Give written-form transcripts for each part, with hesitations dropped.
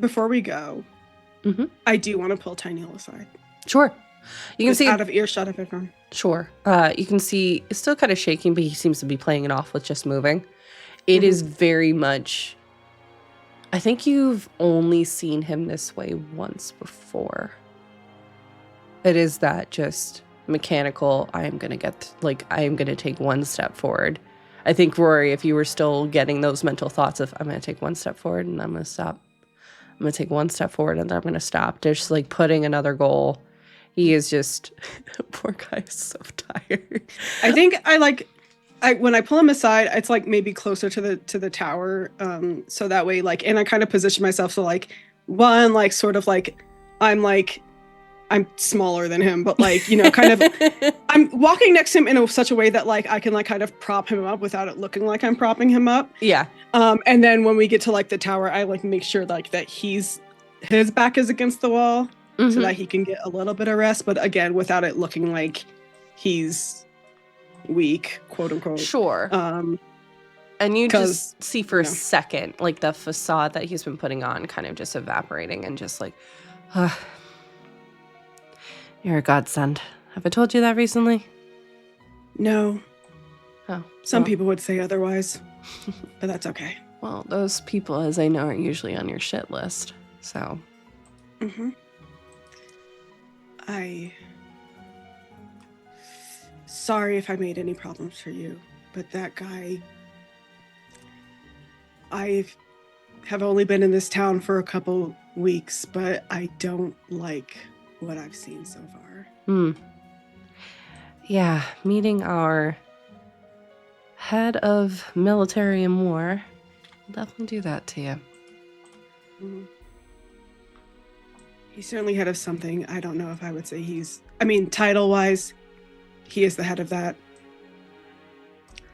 before we go, I do want to pull Tiny aside. Sure. You can Just see out of earshot of everyone. Sure. You can see it's still kind of shaking, but he seems to be playing it off with just moving. It is very much. I think you've only seen him this way once before. It is that just mechanical. I am going to take one step forward. I think, Rory, if you were still getting those mental thoughts of, I'm going to take one step forward and I'm going to stop. I'm going to take one step forward and then I'm going to stop. Just like putting another goal. He is just, poor guy is so tired. I think when I pull him aside, it's like maybe closer to the tower. So that way, like, and I kind of position myself so like, one, like sort of like, I'm smaller than him, but like, you know, kind of, I'm walking next to him in such a way that like, I can like kind of prop him up without it looking like I'm propping him up. Yeah. And then when we get to like the tower, I like make sure like that his back is against the wall so that he can get a little bit of rest. But again, without it looking like he's weak, quote unquote. Sure. And you just see for a second, like the facade that he's been putting on kind of just evaporating and just like, you're a godsend. Have I told you that recently? No. Oh. Some people would say otherwise, but that's okay. Well, those people, as I know, are usually on your shit list, so. Sorry if I made any problems for you, but that guy, I have only been in this town for a couple weeks, but I don't like what I've seen so far. Yeah, meeting our head of military and war will definitely do that to you. He's certainly head of something. I don't know if I would say title-wise, he is the head of that.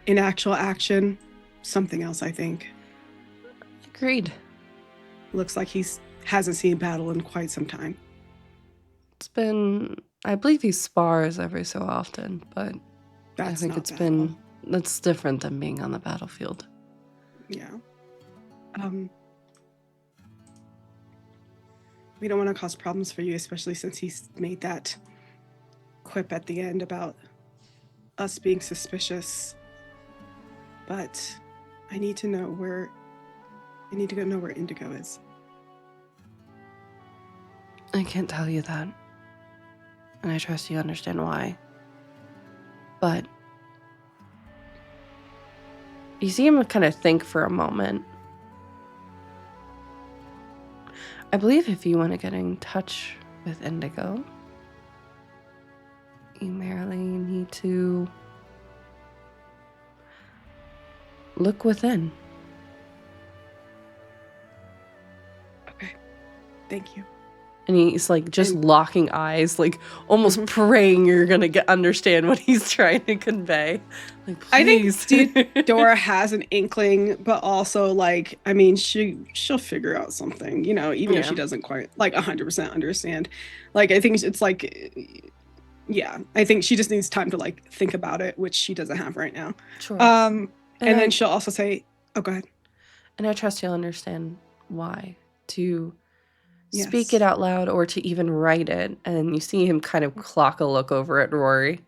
In actual action, something else, I think. Agreed. Looks like he hasn't seen battle in quite some time. It's been, I believe he spars every so often, but I think that's different than being on the battlefield. Yeah. We don't want to cause problems for you, especially since he's made that quip at the end about us being suspicious. But I need to know where Indigo is. I can't tell you that. And I trust you understand why. But you see him kind of think for a moment. I believe if you want to get in touch with Indigo, you merely need to look within. Okay. Thank you. And he's like just locking eyes, like almost praying you're gonna understand what he's trying to convey. Like, please. I think Dora has an inkling, but also like, I mean, she'll figure out something, you know, even if she doesn't quite like 100% understand. Like, I think it's like, yeah, I think she just needs time to like think about it, which she doesn't have right now. Sure. And then she'll also say, "Oh, go ahead." And I trust you'll understand why to speak it out loud or to even write it. And you see him kind of clock a look over at Rory,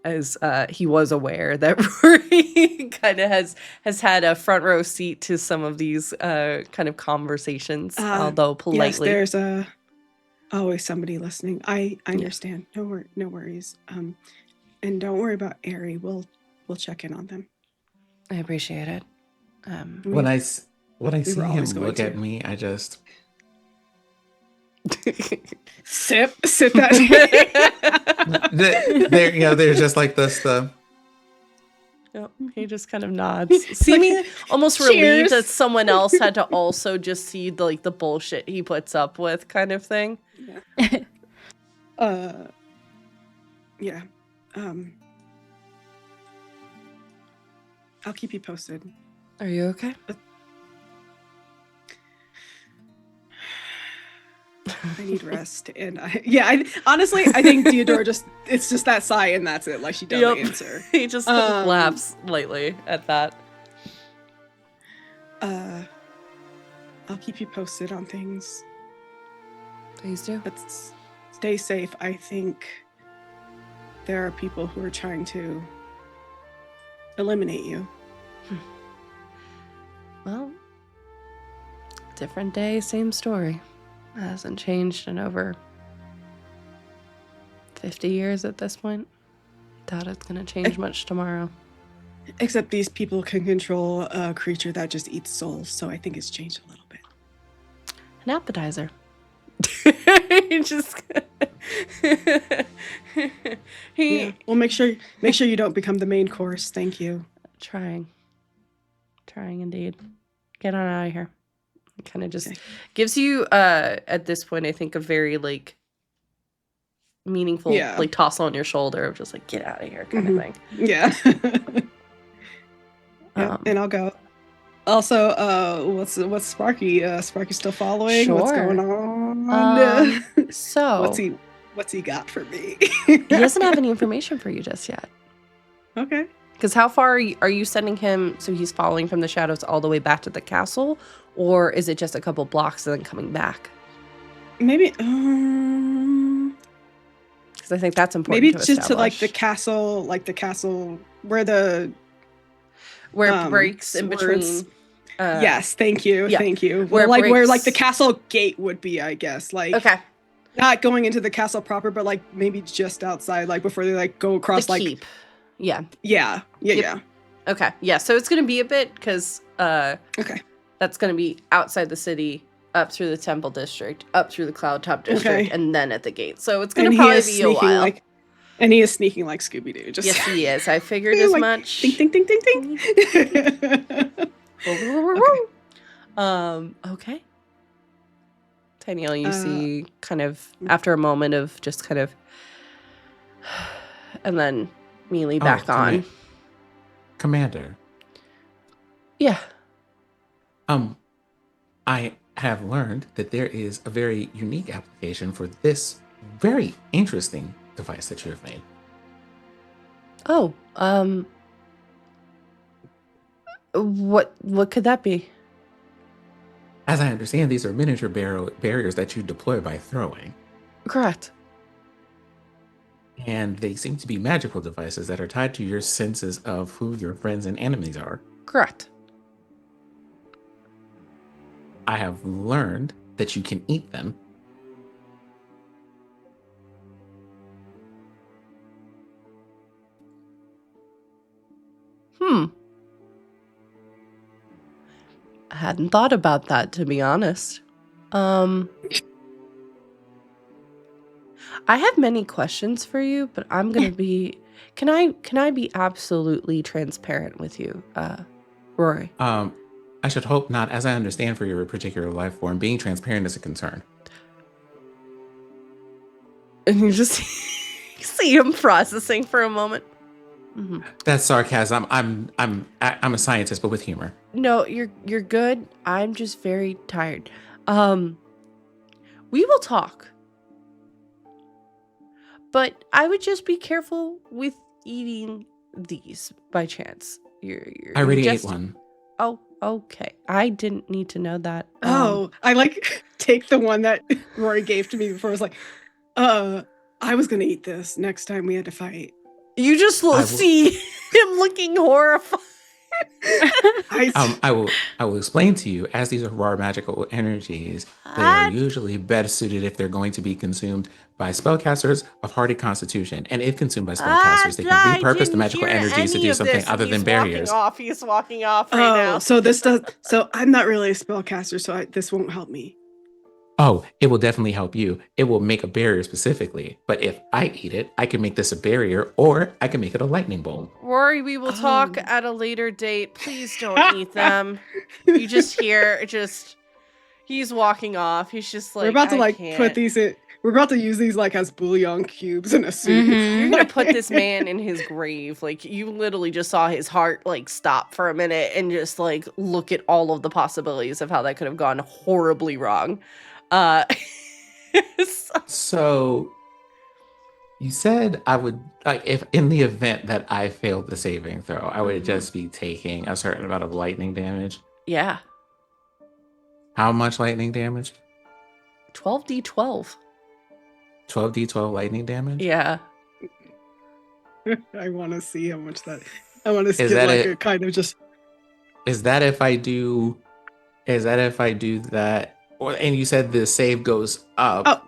as he was aware that Rory kind of has had a front row seat to some of these kind of conversations, although politely. Yes, there's always somebody listening. I understand. No worries. And don't worry about Ari. We'll check in on them. I appreciate it. When I see him look at me, I just sip that. There's just like this. Yep, he just kind of nods, seeming almost relieved that someone else had to also just see the bullshit he puts up with, kind of thing. Yeah. Yeah. I'll keep you posted. Are you okay? I need rest, and honestly, I think Theodora it's just that sigh, and that's it. Like, she doesn't answer. He just laughs lightly at that. I'll keep you posted on things. Please do. But stay safe. I think there are people who are trying to eliminate you. Well, different day, same story. It hasn't changed in over 50 years at this point. Doubt it's going to change much tomorrow. Except these people can control a creature that just eats souls, so I think it's changed a little bit. An appetizer. Just Yeah. Well, make sure you don't become the main course. Thank you. Trying indeed. Get on out of here. It kind of just gives you at this point, I think, a very like meaningful like toss on your shoulder of just like get out of here kind of thing. Yeah. Yeah, and I'll go. Also, what's Sparky? Sparky still following? Sure. What's going on? So what's he got for me? He doesn't have any information for you just yet. Okay. Because how far are you sending him? So he's following from the shadows all the way back to the castle, or is it just a couple blocks and then coming back? Maybe. Because I think that's important. Maybe it's just to like the castle where the. Where it breaks in between. Yes, thank you, yeah. Thank you. Where like the castle gate would be, I guess. Like okay, not going into the castle proper, but like maybe just outside, like before they like go across the like keep. Yeah. Okay, yeah. So it's gonna be a bit because okay, that's gonna be outside the city, up through the temple district, up through the cloud top district, and then at the gate. So it's gonna probably be a while. And he is sneaking like Scooby-Doo. Yes, he is. I figured as like, much. Ding, ding, ding, ding, ding. Okay. Tiniel, you see kind of after a moment of just kind of and then immediately back on. Commander. Yeah. I have learned that there is a very unique application for this very interesting device that you have made. Oh, what could that be? As I understand, these are miniature barriers that you deploy by throwing. Correct. And they seem to be magical devices that are tied to your senses of who your friends and enemies are. Correct. I have learned that you can eat them. I hadn't thought about that, to be honest. I have many questions for you, but I'm gonna be. Can I be absolutely transparent with you, Rory? I should hope not. As I understand, for your particular life form, being transparent is a concern. And you just see him processing for a moment. Mm-hmm. That's sarcasm. I'm a scientist, but with humor. No, you're good. I'm just very tired. We will talk. But I would just be careful with eating these by chance. I already ate one. Oh, okay. I didn't need to know that. I like take the one that Rory gave to me before. I was like, I was gonna eat this next time we had to fight. You just will see him looking horrified. I will explain to you, as these are raw magical energies, they are usually better suited if they're going to be consumed by spellcasters of hardy constitution. And if consumed by spellcasters, they can repurpose the magical energies to do something other than barriers. He's walking off right now. So I'm not really a spellcaster, so this won't help me. Oh, it will definitely help you. It will make a barrier specifically. But if I eat it, I can make this a barrier, or I can make it a lightning bolt. Rory, we will talk at a later date. Please don't eat them. You just hear, he's walking off. He's just like, we're about to put these in. We're about to use these like as bouillon cubes in a soup. Mm-hmm. You're gonna put this man in his grave. Like you literally just saw his heart like stop for a minute and just like look at all of the possibilities of how that could have gone horribly wrong. So you said I would, like, if in the event that I failed the saving throw, I would just be taking a certain amount of lightning damage. Yeah. How much lightning damage? 12d12. 12d12 lightning damage? Yeah. I want to see how much that. I want to Is get that like it? a kind of just. Is that if I do? Is that if I do that? And you said the save goes up Oh.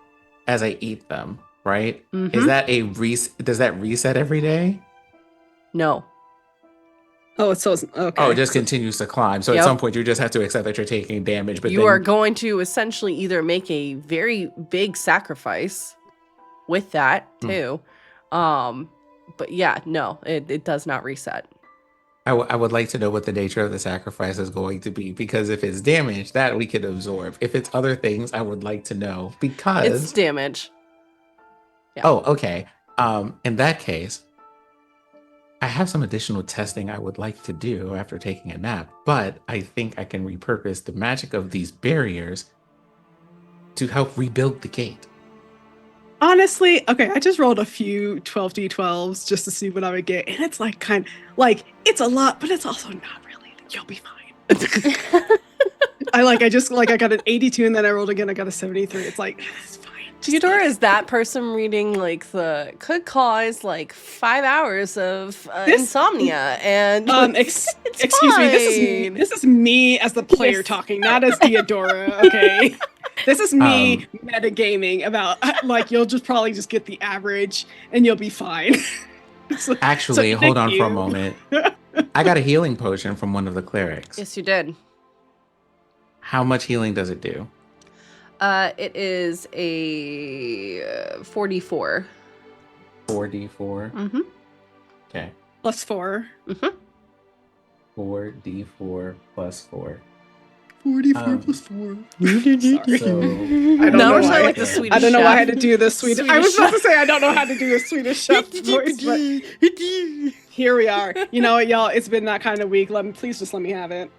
as I eat them, right? Mhm. Is that a does that reset every day? No. Oh, it's so okay. Oh, it just continues to climb. So Yep. at some point, you just have to accept that you're taking damage. But You then, are going to essentially either make a very big sacrifice with that too. But yeah, no, it does not reset. I would like to know what the nature of the sacrifice is going to be, because if it's damage, that we can absorb. If it's other things, I would like to know, because It's damage. Yeah. Oh, okay. In that case, I have some additional testing I would like to do after taking a nap, but I think I can repurpose the magic of these barriers to help rebuild the gate. Honestly, okay, I just rolled a few 12d12s just to see what I would get, and it's like it's a lot, but it's also not really. You'll be fine. I got an 82, and then I rolled again. I got a 73. It's like it's fine. Theodora is that person reading like the could cause like 5 hours of insomnia and excuse me, this is me as the player talking, not as Theodora. Okay, this is me metagaming about like you'll just probably just get the average and you'll be fine. Actually, hold on for a moment. I got a healing potion from one of the clerics. Yes, you did. How much healing does it do? It is a 44. 4d4. Mm-hmm. Okay. Plus 4. Mm-hmm. 4d4 plus 4. 44 plus 4. Sorry. So I don't No, know it's why. not like the Swedish I don't know why I had chef. to do the Swedish. I was about to say I don't know how to do a Swedish chef voice, but here we are. You know what, y'all? It's been that kind of week. Please just let me have it.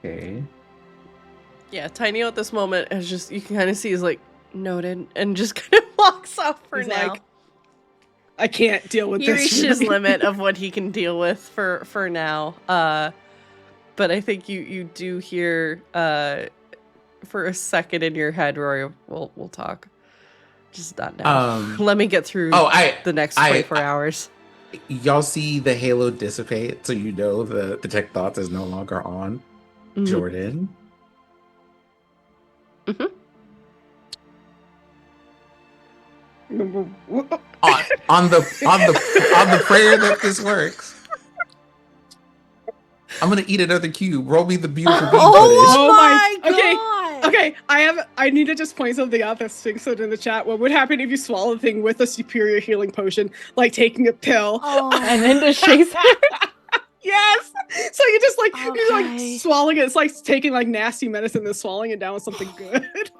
Okay. Yeah, Tiny at this moment is just, you can kind of see is like, noted, and just kind of walks off for He's now. like, I can't deal with He this. reached his limit of what he can deal with for now. But I think you do hear for a second in your head, Rory, we'll talk. Just not now. Let me get through the next 24 hours. Y'all see the halo dissipate, so you know the detect thoughts is no longer on. Mhm. Jordan. Mm-hmm. on the prayer that this works. I'm gonna eat another cube. Roll me the beautiful bean footage. Oh my god! Okay, I need to just point something out that's Sphinx said in the chat. What would happen if you swallow the thing with a superior healing potion, like taking a pill? And then just chase her. Yes. So you just you're like swallowing it. It's like taking like nasty medicine and swallowing it down with something good.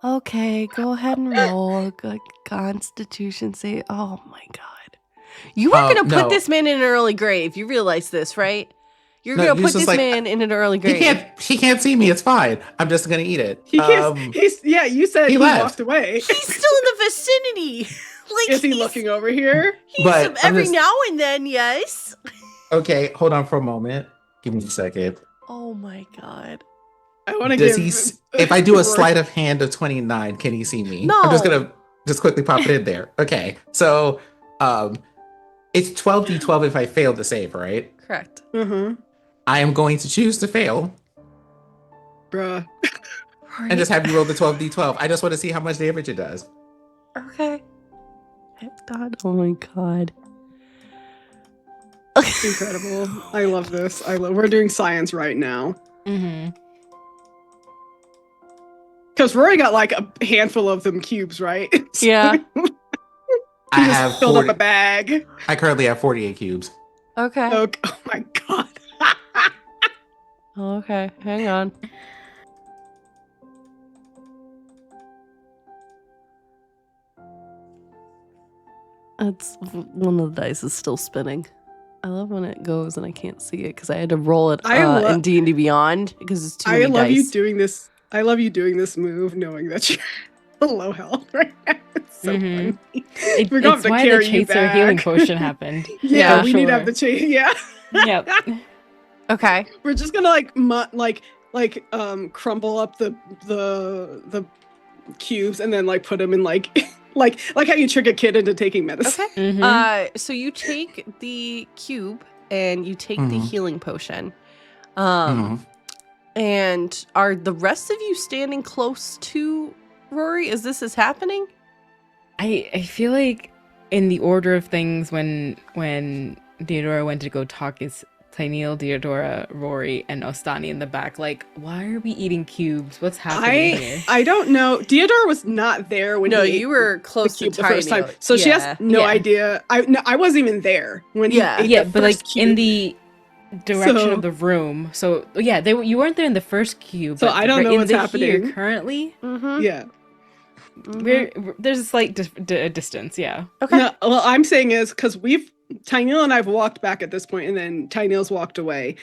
Okay, go ahead and roll a good Constitution save. Oh my god. You are going to put this man in an early grave. You realize this, right? You're going to put this man in an early grave. He can't see me. It's fine. I'm just going to eat it. He can't. You said he walked away. He's still in the vicinity. Like, is he looking over here? Every now and then, yes. Okay, hold on for a moment. Give me a second. Oh my god. I want to give. If I do a sleight of hand of 29, can he see me? No. I'm just gonna quickly pop it in there. Okay, so it's 12d12 if I fail to save, right? Correct. Mm-hmm. I am going to choose to fail. Bruh. And just have you roll the 12d12. I just want to see how much damage it does. Okay. God, oh my god. Incredible. I love this. We're doing science right now. Mm-hmm. Because Rory got like a handful of them cubes, right? So Yeah. I have filled up a bag. I currently have 48 cubes. Okay. Oh my god. Okay, hang on. It's one of the dice is still spinning. I love when it goes and I can't see it because I had to roll it in D&D Beyond because it's too many dice. I love you doing this. I love you doing this move, knowing that you're low health right now. It's so funny. We're going to why carry the you chaser back. healing potion happened. Yeah, we need to have the chase. Yeah. Yep. Okay. We're just gonna crumble up the cubes and then like put them in like like how you trick a kid into taking medicine. Okay. Mhm. So you take the cube and you take the Mhm. healing potion. Mhm. And are the rest of you standing close to Rory as this is happening? I feel like in the order of things when Theodora went to go talk is Tyneel, Theodora, Rory, and Ostani in the back. Like, why are we eating cubes? What's happening here? I don't know. Theodora was not there when No, he you were ate close the to cube the first time, Tyneel. so she has Yeah. no Yeah. idea. I wasn't even there when he Yeah. ate Yeah, the but like first cube. in the direction So- of the room. So yeah, you weren't there in the first cube. So but I don't know in what's the happening. Here currently, Mm-hmm. Yeah. there's a slight distance. Yeah. Okay. No, well, I'm saying is because Tyneel and I've walked back at this point, and then Tyneel's walked away.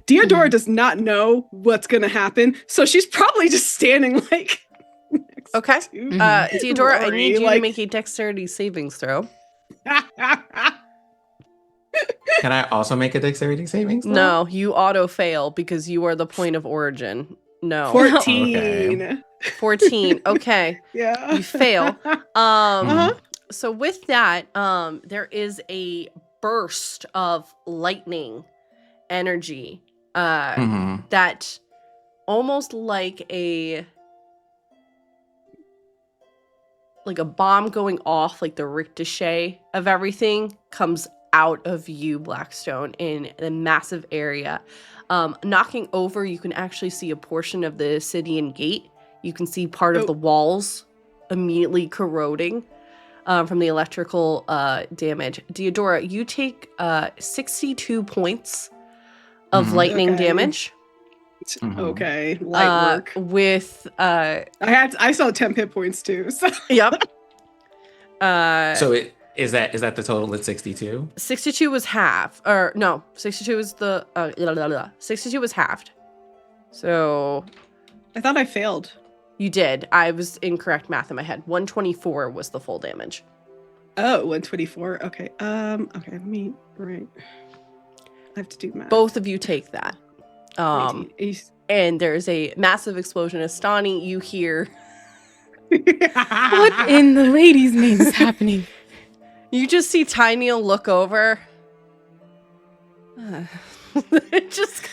Theodora does not know what's gonna happen, so she's probably just standing like. next Okay. to Theodora, I Rory, need you to like- make a dexterity savings throw. Can I also make a dexterity savings throw? No, you auto fail because you are the point of origin. No. 14. Okay. 14. Okay. Yeah. You fail. Uh-huh. So with that, there is a burst of lightning energy Mhm. that almost like a bomb going off, like the ricochet of everything comes out of you, Blackstone, in a massive area. Knocking over, you can actually see a portion of the Sidian gate. You can see part Oh. of the walls immediately corroding from the electrical damage. Theodora, you take 62 points of Mhm. lightning Okay. damage. Mhm. Okay, light work. With I saw 10 hit points too. So. yep. So is that the total at 62? 62 was half, or no, 62 is the 62 was halved. So I thought I failed. you did. I was incorrect math in my head. 124 was the full damage. Oh, 124. Okay. Okay, let me right. I have to do math. Both of you take that. 18. And there's a massive explosion. Astani, you hear. What in the lady's name is happening? You just see Tyneel look over. Just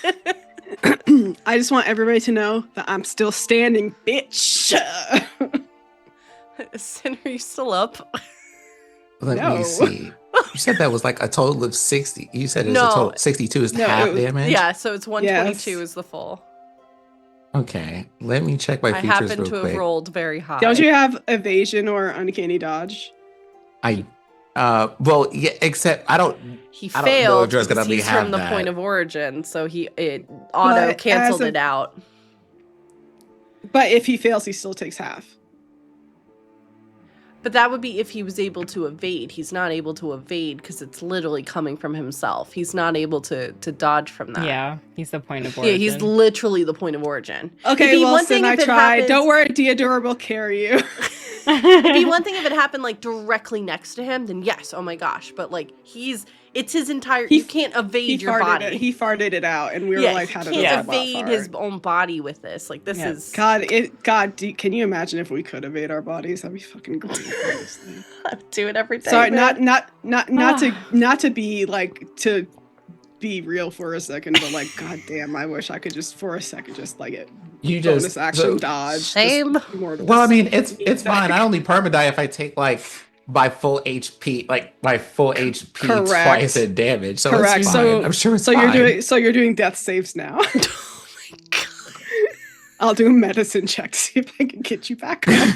I just want everybody to know that I'm still standing, bitch. Sin, are you still up? Let No. me see. You said that was like a total of 60. You said it's No. a total 62 is No, half it was- damage? Yeah, so it's 122 Yes. is the full. Okay. Let me check my I features happen real to quick. have rolled very high. Don't you have evasion or uncanny dodge? Well, yeah, except I don't He I don't know if failed Joe's gonna because he's have from the that. point of origin, so it auto But canceled as a- it out. But if he fails, he still takes half. But that would be if he was able to evade. He's not able to evade because it's literally coming from himself. He's not able to dodge from that. Yeah, he's the point of Yeah, origin. he's literally the point of origin. Okay, It'd be well, one thing then I if it tried. happened- Don't worry, Theodora will carry you. It'd be one thing if it happened like directly next to him, then yes, oh my gosh. But like it's his entire. He- you can't he evade your farted body. it. He farted it out, and we were yeah, like, he "How can't did that evade his own body with this. Like this Yeah. is. God, can you imagine if we could evade our bodies? That'd be fucking great. honestly. I do it every day. Sorry, man. not to be like to be real for a second, but like, goddamn, I wish I could just for a second just like it you bonus just action so- dodge. just Same. immortal. Well, I mean, it's fine. I only permadie if I take like by full HP, Correct. twice in damage. So Correct. it's fine. So- I'm sure it's So fine. you're doing death saves now. Oh my god. I'll do a medicine check to see if I can get you back up.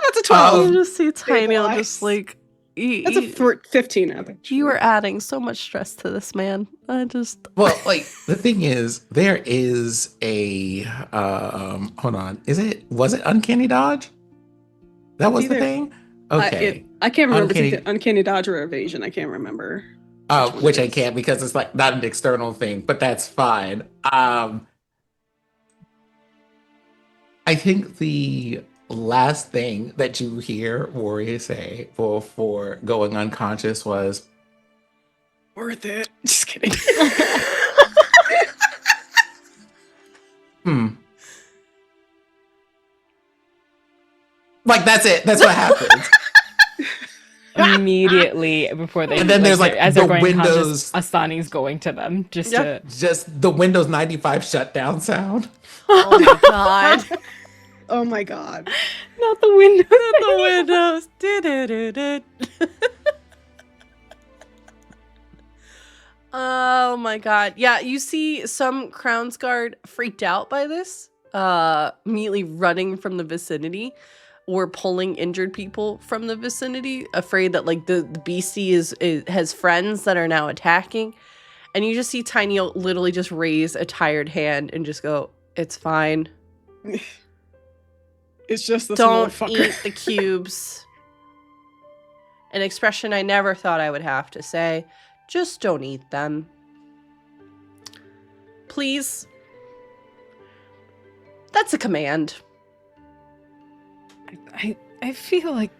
That's a 12. I just see Tiny stabilize. just like That's a 15 average. you are adding so much stress to this man. I just Well, like the thing is, there is a hold on. Was it uncanny dodge? That was the Either- thing? Okay. I can't remember if Uncanny- it's uncanny dodge or evasion. I can't remember. Which I can't because it's like not an external thing, but that's fine. I think the last thing that you hear Warrior say before going unconscious was, Worth it. Just kidding. Like that's it. That's what happens. Immediately before they And then there's like as the they're going Windows. conscious, Astani's going to them just Yeah. to. Just the Windows 95 shutdown sound. Oh my god. Oh my god. Not the window. The windows. Du-du-du-du. Oh my god. Yeah, you see some Crown's Guard freaked out by this, immediately running from the vicinity or pulling injured people from the vicinity, afraid that like the beastie has friends that are now attacking. And you just see Tiny literally just raise a tired hand and just go, "It's fine. It's just this little Don't fucker. eat the cubes." An expression I never thought I would have to say. Just don't eat them. Please. That's a command. I feel like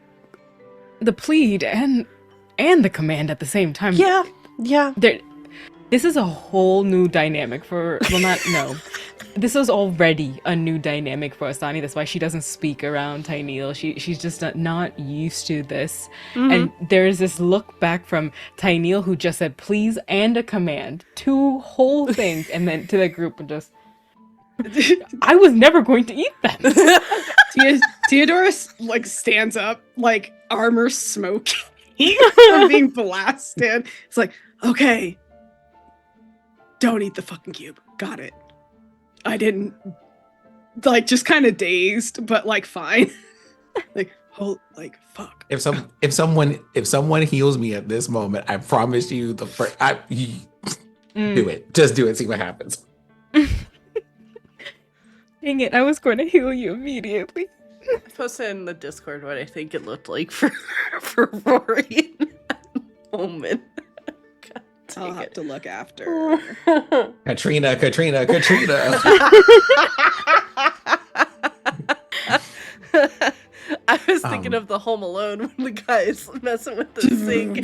the plead and the command at the same time. Yeah. This is a whole new dynamic for. Well, not no. This is already a new dynamic for Astani. That's why she doesn't speak around Tyneal. She's just not used to this. Mm-hmm. And there's this look back from Tyneal who just said please and a command. 2 whole things. And then to the group and just, I was never going to eat them. Theodorus like stands up, like armor smoking from being blasted. It's like, okay, don't eat the fucking cube. Got it. I didn't, like, just kind of dazed, but like fine. Like, oh, like fuck. If someone heals me at this moment, I promise you do it. Just do it. See what happens. Dang it, I was going to heal you immediately. I posted in the Discord what I think it looked like for Rory in that moment. I'll have to look after. Katrina. I was thinking of the Home Alone when the guy's messing with the sink.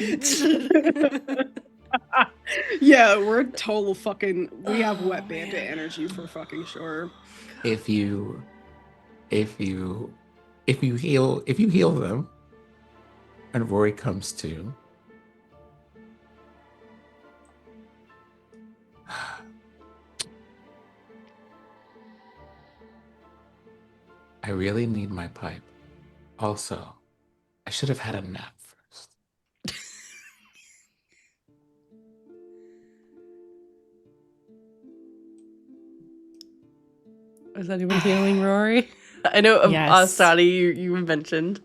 Yeah, We're total fucking. We have wet bandit energy for fucking sure. If you heal them, and Rory comes to, I really need my pipe. Also, I should have had a nap first. Is anyone healing Rory? I know Yes. Astani you mentioned.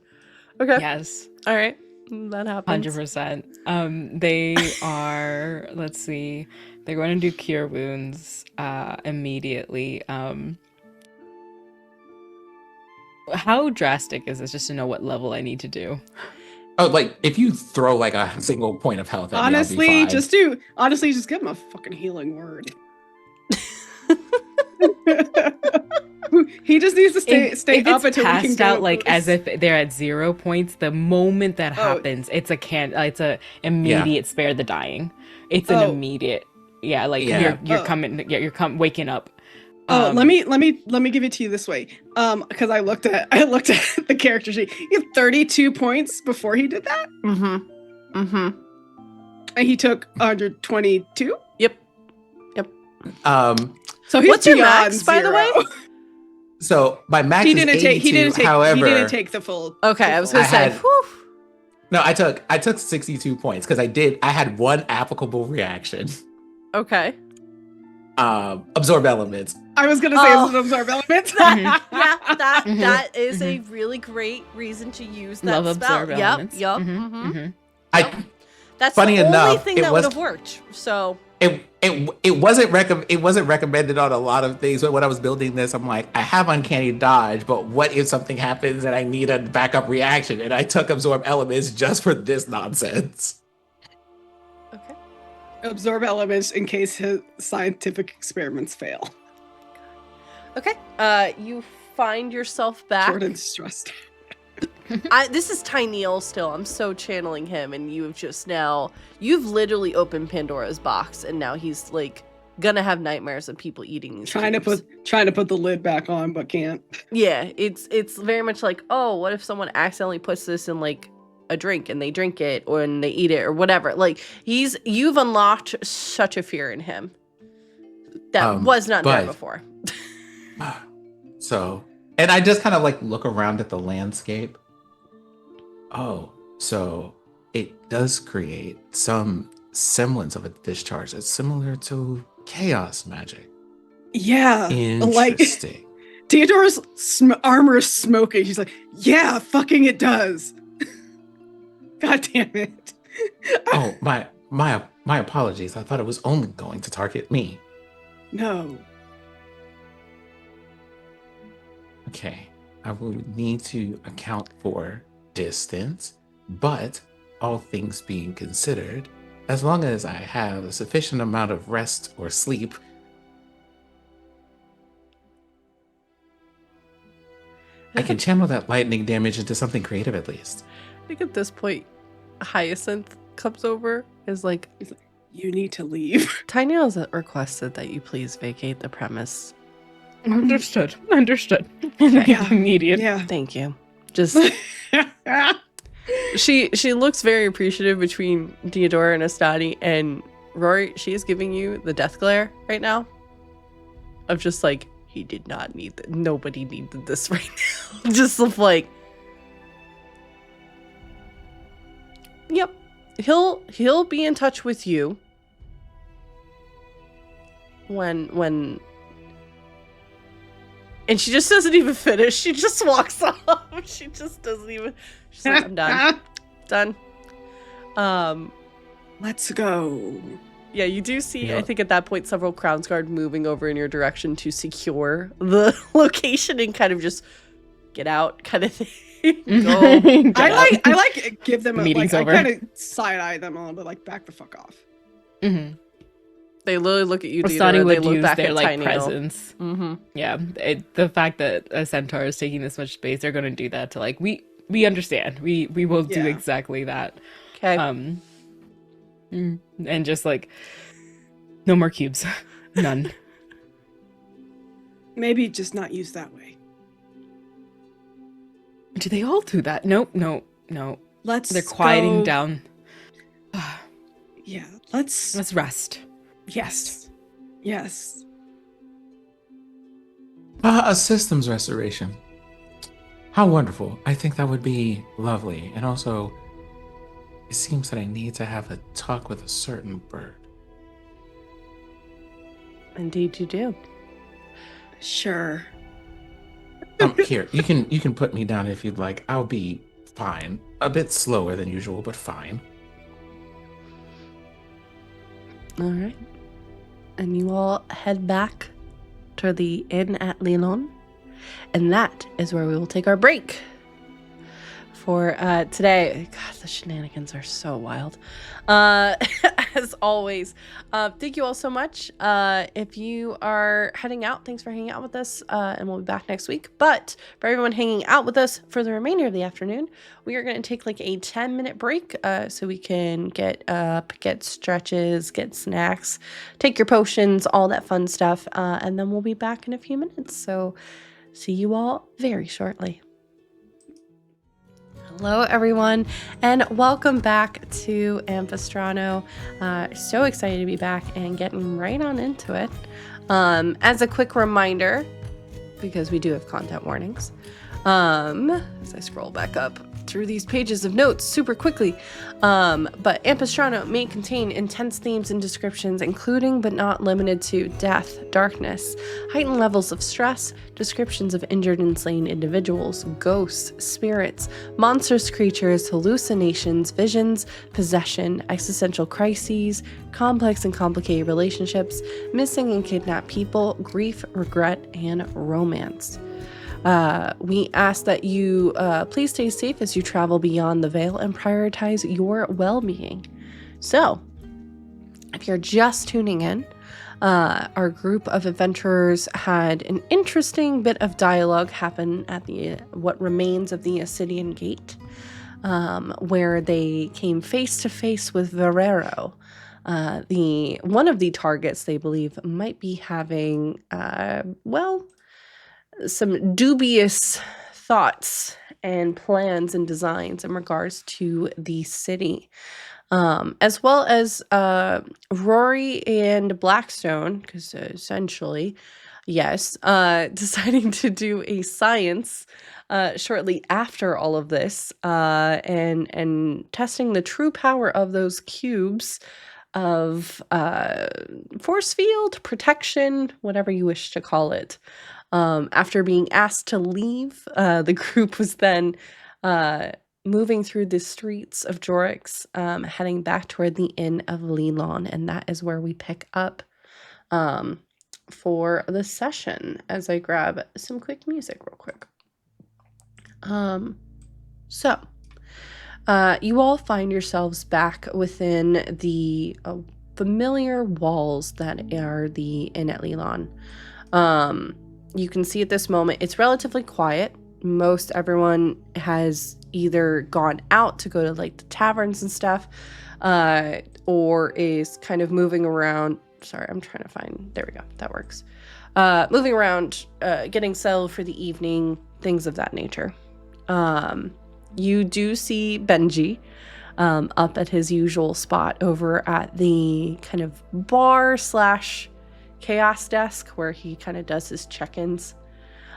Okay. Yes. All right. That happens. 100%. They are, let's see, they're going to do cure wounds immediately. How drastic is this, just to know what level I need to do? Oh, like if you throw like a single point of health at me, I'll be Honestly, fine. just give him a fucking healing word. He just needs to stay If up it's until we can passed go. out like as if they're at 0 points, the moment that Oh. happens, it's a immediate spare the dying. It's an Oh. immediate, like Yeah. you're waking up. Let me give it to you this way. Because I looked at the character sheet. He had 32 points before he did that, and he took 122. Yep. So he's What's your beyond max, by the way? zero. So my max He is didn't 82. take. However, He didn't take the full. Okay, I was gonna I say. had- Whew. No, I took 62 points because I had one applicable reaction. Okay. Absorb elements. I was gonna say Oh. it's an absorb element. Yeah, that Mhm. that is a really great reason to use that Love spell. absorb Yep. elements. Yep. Mhm, mhm. mhm. That's Funny the only enough, thing it that was- would have worked. So It wasn't recommended on a lot of things, but when I was building this, I'm like, I have uncanny dodge, but what if something happens and I need a backup reaction? And I took absorb elements just for this nonsense. okay. Absorb elements in case his scientific experiments fail. Okay. You find yourself back. Jordan's stressed. This is Tyneal still. I'm so channeling him, and you've literally opened Pandora's box, and now he's like gonna have nightmares of people eating these trying cubes. to put the lid back on, but can't. Yeah, it's very much like, oh, what if someone accidentally puts this in like a drink and they drink it or and they eat it or whatever. Like you've unlocked such a fear in him that was not there before. So, and I just kind of like look around at the landscape. Oh, so it does create some semblance of a discharge that's similar to chaos magic. Yeah. Interesting. Like, Theodora's armor is smoking. She's like, yeah, fucking it does. God damn it. Oh, my apologies. I thought it was only going to target me. No. Okay. I will need to account for distance, but all things being considered, as long as I have a sufficient amount of rest or sleep, I can channel that lightning damage into something creative at least. I think at this point, Hyacinth comes over, is like, you need to leave. Tyneal has requested that you please vacate the premise. Understood. Yeah. Immediate. Yeah. Thank you. Just she looks very appreciative between Theodora and Astani, and Rory, she is giving you the death glare right now. Of just like, he did not need that. Nobody needed this right now. Just of like, yep. He'll be in touch with you when and she just doesn't even finish. She just walks off. She just doesn't even. She's like, I'm done. Let's go. Yeah, you do see, Yeah. I think at that point, several Crownsguard moving over in your direction to secure the location and kind of just get out kind of thing. Go. I like give them Meeting's I over. kind of side eye them a little bit, like back the fuck off. Mm-hmm. They literally look at you, Astani Theodora, they would look use back their at like Tyneal. presence. Mm-hmm. Yeah, the fact that a centaur is taking this much space, they're going to do that to like we understand. We will do Yeah. exactly that. Okay. And just like no more cubes, none. Maybe just not used that way. Do they all do that? No. Let's They're quieting go. down. Yeah. Let's Let's rest. Yes. Yes. A systems restoration. How wonderful. I think that would be lovely. And also, it seems that I need to have a talk with a certain bird. Indeed you do. Sure. Here, you can put me down if you'd like. I'll be fine. A bit slower than usual, but fine. All right. And you all head back to the inn at Lilon. And that is where we will take our break for today. God, the shenanigans are so wild. As always, thank you all so much. If you are heading out, thanks for hanging out with us, and we'll be back next week. But for everyone hanging out with us for the remainder of the afternoon, we are going to take like a 10-minute break so we can get up, get stretches, get snacks, take your potions, all that fun stuff, and then we'll be back in a few minutes. So see you all very shortly. Hello, everyone, and welcome back to Ampistrano. So excited to be back and getting right on into it. As a quick reminder, because we do have content warnings, as I scroll back up through these pages of notes super quickly, but Ampistrano may contain intense themes and descriptions, including but not limited to death, darkness, heightened levels of stress, descriptions of injured and slain individuals, ghosts, spirits, monstrous creatures, hallucinations, visions, possession, existential crises, complex and complicated relationships, missing and kidnapped people, grief, regret, and romance. We ask that you please stay safe as you travel beyond the veil and prioritize your well-being. So, if you're just tuning in, Our group of adventurers had an interesting bit of dialogue happen at the what remains of the Ascidian Gate, where they came face to face with Verero. One of the targets they believe might be having, some dubious thoughts and plans and designs in regards to the city. As well as Rory and Blackstone, because essentially, yes, deciding to do a science shortly after all of this, and testing the true power of those cubes of force field, protection, whatever you wish to call it. After being asked to leave, the group was then moving through the streets of Jorix, heading back toward the Inn of Lelon, and that is where we pick up for the session as I grab some quick music real quick. So, you all find yourselves back within the familiar walls that are the Inn at Lelon. You can see at this moment, it's relatively quiet. Most everyone has either gone out to go to like the taverns and stuff, or is kind of moving around. Sorry, I'm trying to find, there we go, that works. Moving around, getting settled for the evening, things of that nature. You do see Benji up at his usual spot over at the kind of bar slash chaos desk where he kind of does his check-ins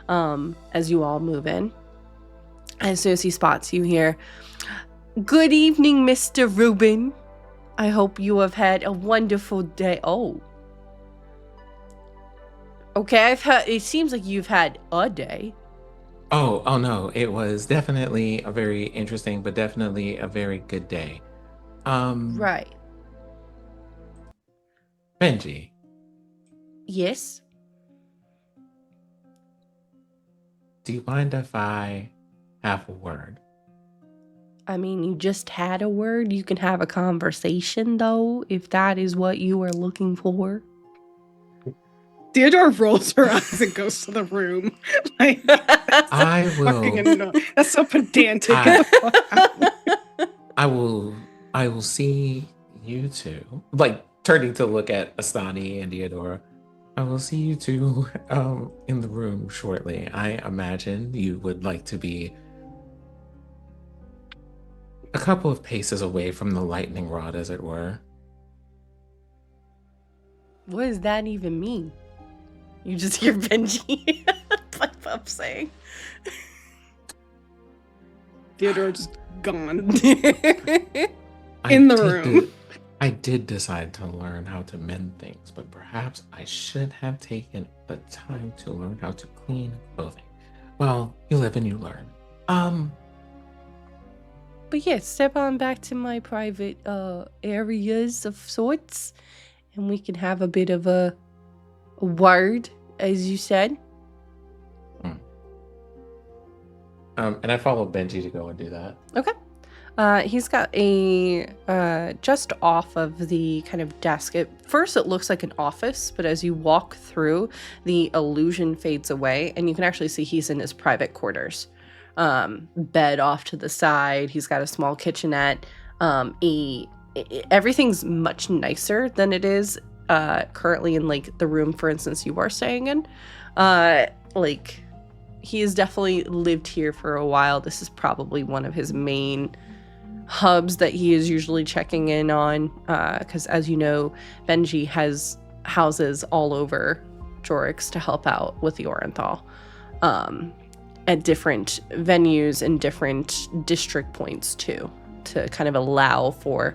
as you all move in. As soon as he spots you here, "Good evening, Mr. Rubin. I hope you have had a wonderful day." Oh. Okay, it seems like you've had a day. Oh no, it was definitely a very interesting, but definitely a very good day. Right. Benji, Yes. do you mind if I have a word? I mean, you just had a word. You can have a conversation, though, if that is what you are looking for. Theodore rolls her eyes and goes to the room. Like, I will. That's so pedantic. I will see you two. Like turning to look at Astani and Diodora. I will see you two in the room shortly. I imagine you would like to be a couple of paces away from the lightning rod, as it were. What does that even mean? You just hear Benji pipe up saying. Theodore just gone. In the room. I did decide to learn how to mend things, but perhaps I should have taken the time to learn how to clean clothing. Well, you live and you learn. But yeah, step on back to my private areas of sorts, and we can have a bit of a word, as you said. And I follow Benji to go and do that. Okay. He's got a just off of the kind of desk. At first, it looks like an office, but as you walk through, the illusion fades away, and you can actually see he's in his private quarters. Bed off to the side. He's got a small kitchenette. Everything's much nicer than it is currently in like the room, for instance, you are staying in. Like he has definitely lived here for a while. This is probably one of his main hubs that he is usually checking in on, because as you know, Benji has houses all over Jorix to help out with the Orenthal, at different venues and different district points too, to kind of allow for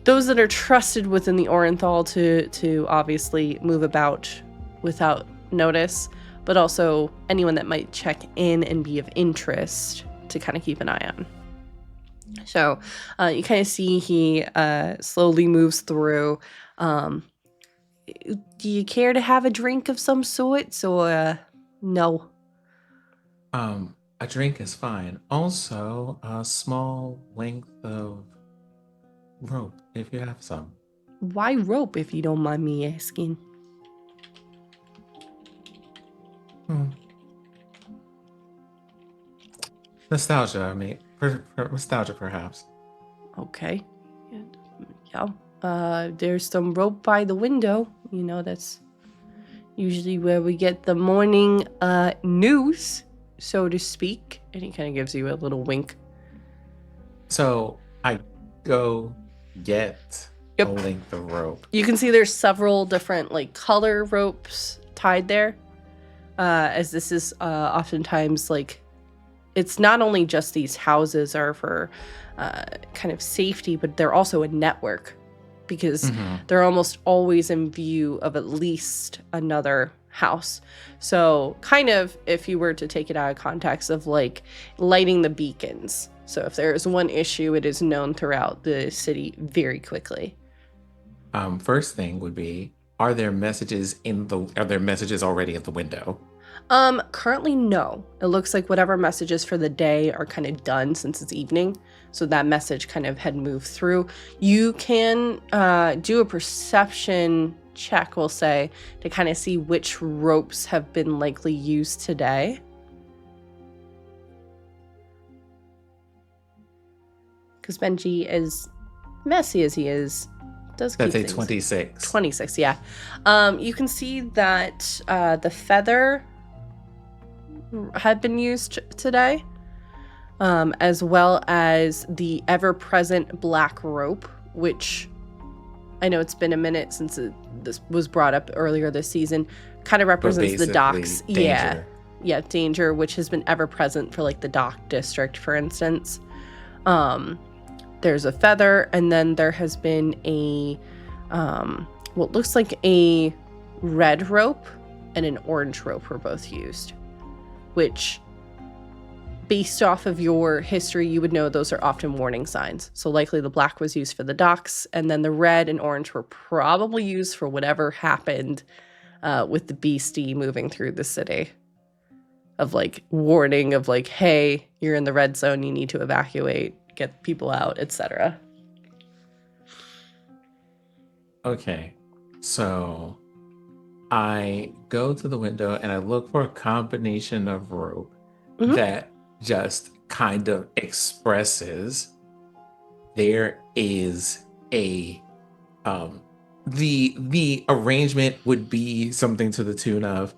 those that are trusted within the Orenthal to obviously move about without notice, but also anyone that might check in and be of interest to kind of keep an eye on. So you kind of see he slowly moves through. Do you care to have a drink of some sort, or no? A drink is fine. Also, a small length of rope, if you have some. Why rope, if you don't mind me asking? Hmm. Nostalgia, I mean, nostalgia perhaps. Okay. Yeah. There's some rope by the window. You know, that's usually where we get the morning news, so to speak. And he kind of gives you a little wink. So I go get Yep. a length of rope. You can see there's several different like color ropes tied there. As this is oftentimes like, it's not only just these houses are for kind of safety, but they're also a network because they're almost always in view of at least another house. So kind of, if you were to take it out of context of like lighting the beacons. So if there is one issue, it is known throughout the city very quickly. First thing would be, are there messages already at the window? Currently no. It looks like whatever messages for the day are kind of done since it's evening. So that message kind of had moved through. You can do a perception check, we'll say, to kind of see which ropes have been likely used today. Because Benji, as messy as he is, does keep That's a things. 26. 26, yeah. You can see that the feather had been used today, as well as the ever-present black rope, which I know it's been a minute since this was brought up earlier this season, kind of represents the docks. Danger. Yeah, danger, which has been ever-present for like the dock district, for instance. There's a feather, and then there has been a what looks like a red rope and an orange rope were both used, which, based off of your history, you would know those are often warning signs. So likely the black was used for the docks, and then the red and orange were probably used for whatever happened with the beastie moving through the city. Of like warning of like, hey, you're in the red zone, you need to evacuate, get people out, etc. Okay, so I go to the window and I look for a combination of rope that just kind of expresses there is a the arrangement would be something to the tune of,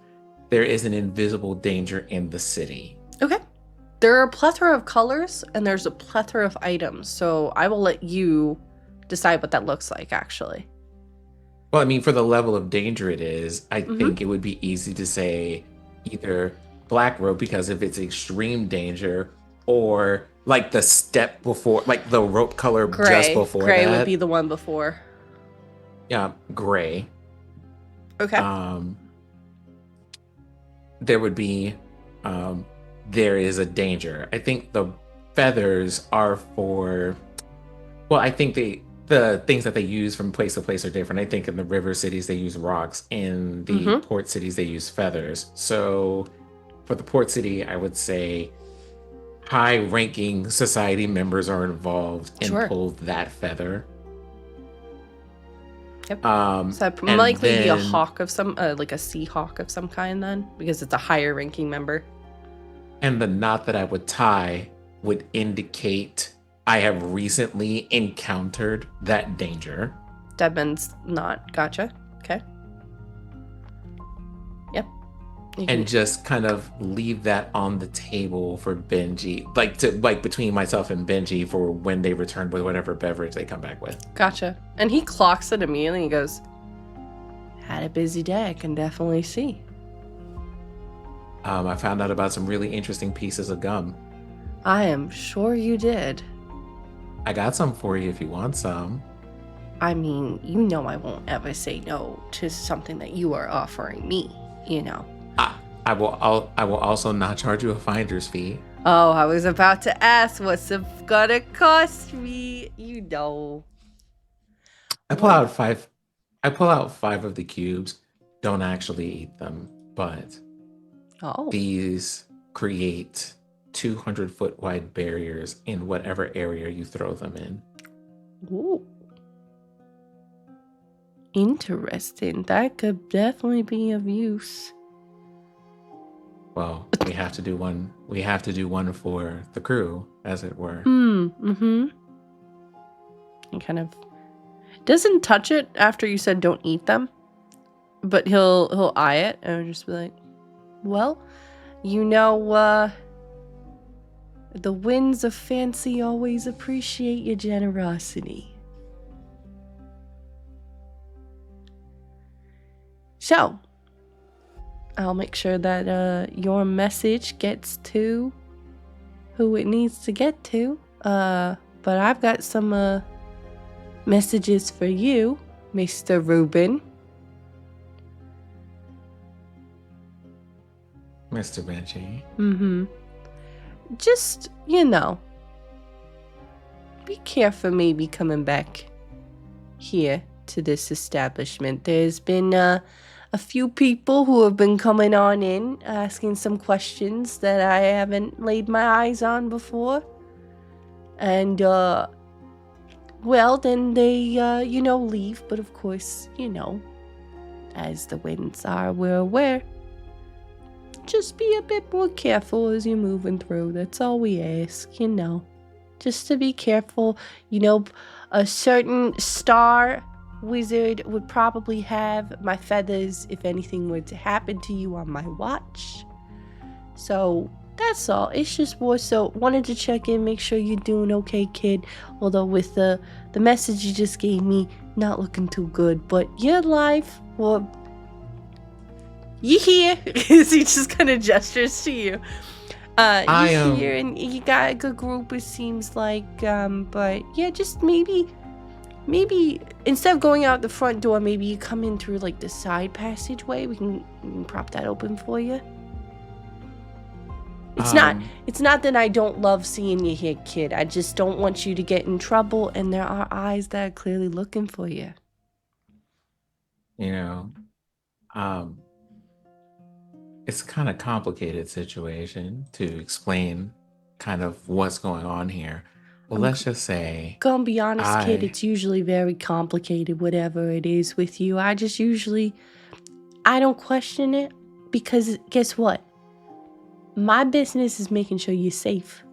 there is an invisible danger in the city. Okay. There are a plethora of colors and there's a plethora of items, so I will let you decide what that looks like, actually. Well, I mean, for the level of danger it is, I think it would be easy to say either black rope because of its extreme danger, or like the step before, like the rope color just before Gray that. would be the one before. Yeah, gray. Okay. There would be, there is a danger. I think the feathers are for, well, I think the things that they use from place to place are different. I think in the river cities, they use rocks. In the port cities, they use feathers. So for the port city, I would say high-ranking society members are involved and pull that feather. Yep. So that likely be a hawk of some, like a sea hawk of some kind then, because it's a higher ranking member. And the knot that I would tie would indicate I have recently encountered that danger. Deadman's knot. Gotcha. Okay. Yep. And just kind of leave that on the table for Benji, like between myself and Benji for when they return with whatever beverage they come back with. Gotcha. And he clocks it immediately. He goes, had a busy day, I can definitely see. I found out about some really interesting pieces of gum. I am sure you did. I got some for you if you want some. I mean, you know I won't ever say no to something that you are offering me, you know. I will also not charge you a finder's fee. Oh, I was about to ask, what's it gonna cost me? You know. I pull out five of the cubes. Don't actually eat them, but these create 200-foot wide barriers in whatever area you throw them in. Ooh. Interesting. That could definitely be of use. Well, we have to do one. We have to do one for the crew, as it were. Mm-hmm. He kind of doesn't touch it after you said don't eat them, but he'll eye it and just be like, well, you know, the winds of fancy always appreciate your generosity. So, I'll make sure that your message gets to who it needs to get to. But I've got some messages for you, Mr. Rubin. Mr. Benji. Mm-hmm. Just, you know, be careful maybe coming back here to this establishment. There's been a few people who have been coming on in, asking some questions that I haven't laid my eyes on before. And, well, then they, leave. But of course, as the winds are, we're aware. Just be a bit more careful as you're moving through. That's all we ask, Just to be careful. A certain star wizard would probably have my feathers if anything were to happen to you on my watch. So that's all. It's just more so wanted to check in, make sure you're doing okay, kid. Although with the message you just gave me, not looking too good. But you're alive. Well, you here. He just kind of gestures to you. You're here and you got a good group, it seems like. But yeah, just maybe instead of going out the front door, maybe you come in through like the side passageway. We can prop that open for you. It's not that I don't love seeing you here, kid. I just don't want you to get in trouble, and there are eyes that are clearly looking for you. It's a kind of complicated situation to explain kind of what's going on here. Well, let's just say... Gonna be honest, kid, it's usually very complicated, whatever it is with you. I don't question it, because guess what? My business is making sure you're safe.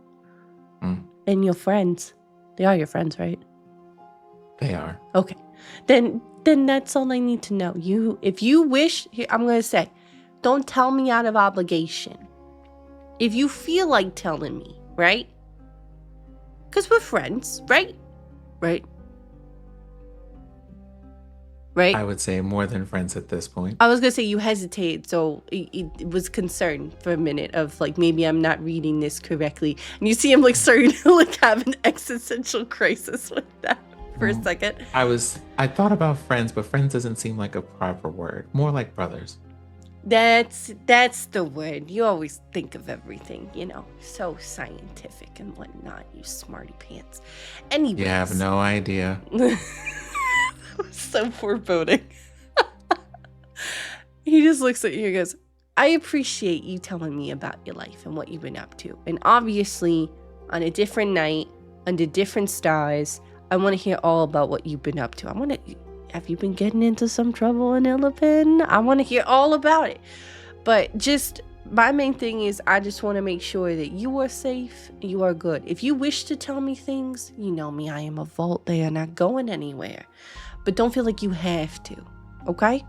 And your friends. They are your friends, right? They are. Okay. Then that's all I need to know. If you wish, here, I'm going to say, don't tell me out of obligation. If you feel like telling me, right? Because we're friends, right? Right? I would say more than friends at this point. I was going to say you hesitated, so it was concerned for a minute of like, maybe I'm not reading this correctly. And you see him like starting to like have an existential crisis with that for a second. I thought about friends, but friends doesn't seem like a proper word. More like brothers. That's the word. You always think of everything, so scientific and whatnot, you smarty pants. Anyways. You have no idea. That was so foreboding. He just looks at you and goes, I appreciate you telling me about your life and what you've been up to. And obviously, on a different night, under different stars, I want to hear all about what you've been up to. Have you been getting into some trouble in Illipin? I want to hear all about it. But just, my main thing is I just want to make sure that you are safe, you are good. If you wish to tell me things, you know me, I am a vault. They are not going anywhere. But don't feel like you have to, okay?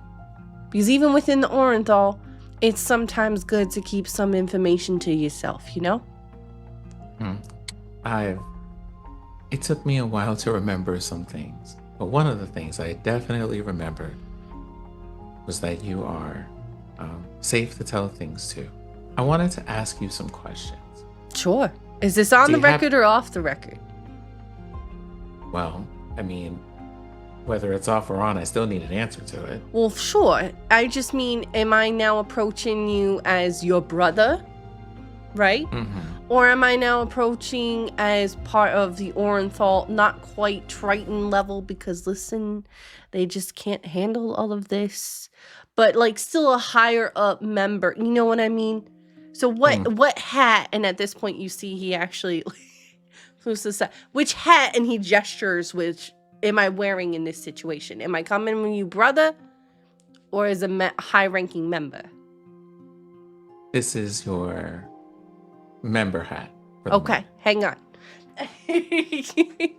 Because even within the Orenthal, it's sometimes good to keep some information to yourself, It took me a while to remember some things. But one of the things I definitely remembered was that you are safe to tell things to. I wanted to ask you some questions. Sure. Is this on the record or off the record? Well, whether it's off or on, I still need an answer to it. Well, sure. I just mean, am I now approaching you as your brother? Right? Mm-hmm. Or am I now approaching as part of the Orenthal, not quite Triton level, because listen, they just can't handle all of this, but like still a higher up member, you know what I mean? So what hat, and at this point you see he actually, which hat, and he gestures, which am I wearing in this situation? Am I coming with you, brother, or as a high-ranking member? This is your member hat. For the Okay, month. hang on.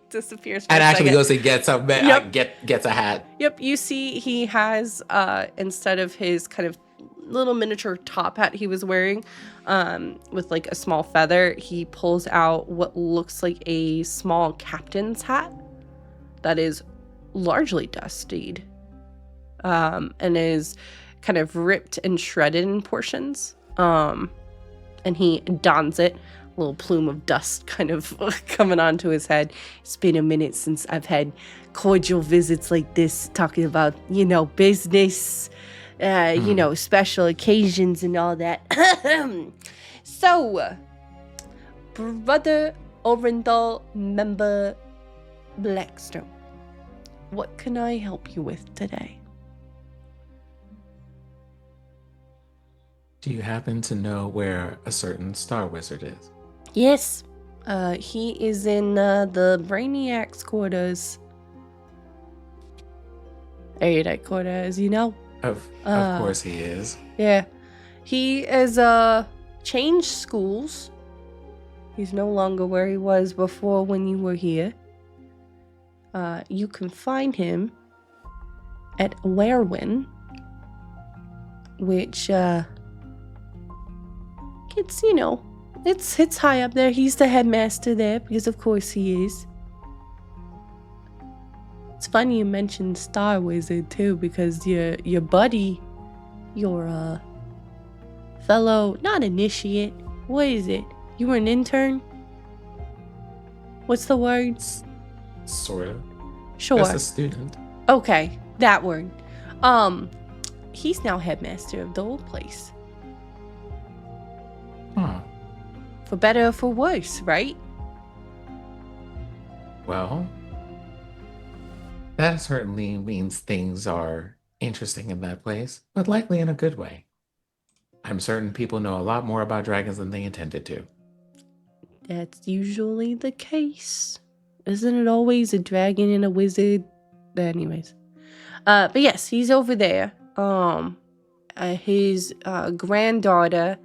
Disappears for And a actually second. goes and gets a Yep. gets a hat. Yep, you see he has, instead of his kind of little miniature top hat he was wearing, with like a small feather, he pulls out what looks like a small captain's hat that is largely dusted, and is kind of ripped and shredded in portions. And he dons it, a little plume of dust kind of coming onto his head. It's been a minute since I've had cordial visits like this, talking about, business, special occasions and all that. So, Brother Orendal, member Blackstone, what can I help you with today? Do you happen to know where a certain Star Wizard is? Yes, he is in the Brainiac's quarters. Erudite quarters, Of course he is. Yeah. He has changed schools. He's no longer where he was before when you were here. You can find him at Werwin, which it's high up there. He's the headmaster there because of course he is. It's funny you mentioned Star Wizard too, because your buddy, your fellow, not initiate, what is it? You were an intern? What's the word? Sort of. Sure. Just a student. Okay, that word. He's now headmaster of the old place. Huh. For better or for worse, right? Well, that certainly means things are interesting in that place, but likely in a good way. I'm certain people know a lot more about dragons than they intended to. That's usually the case. Isn't it always a dragon and a wizard? Anyways. But yes, he's over there. His granddaughter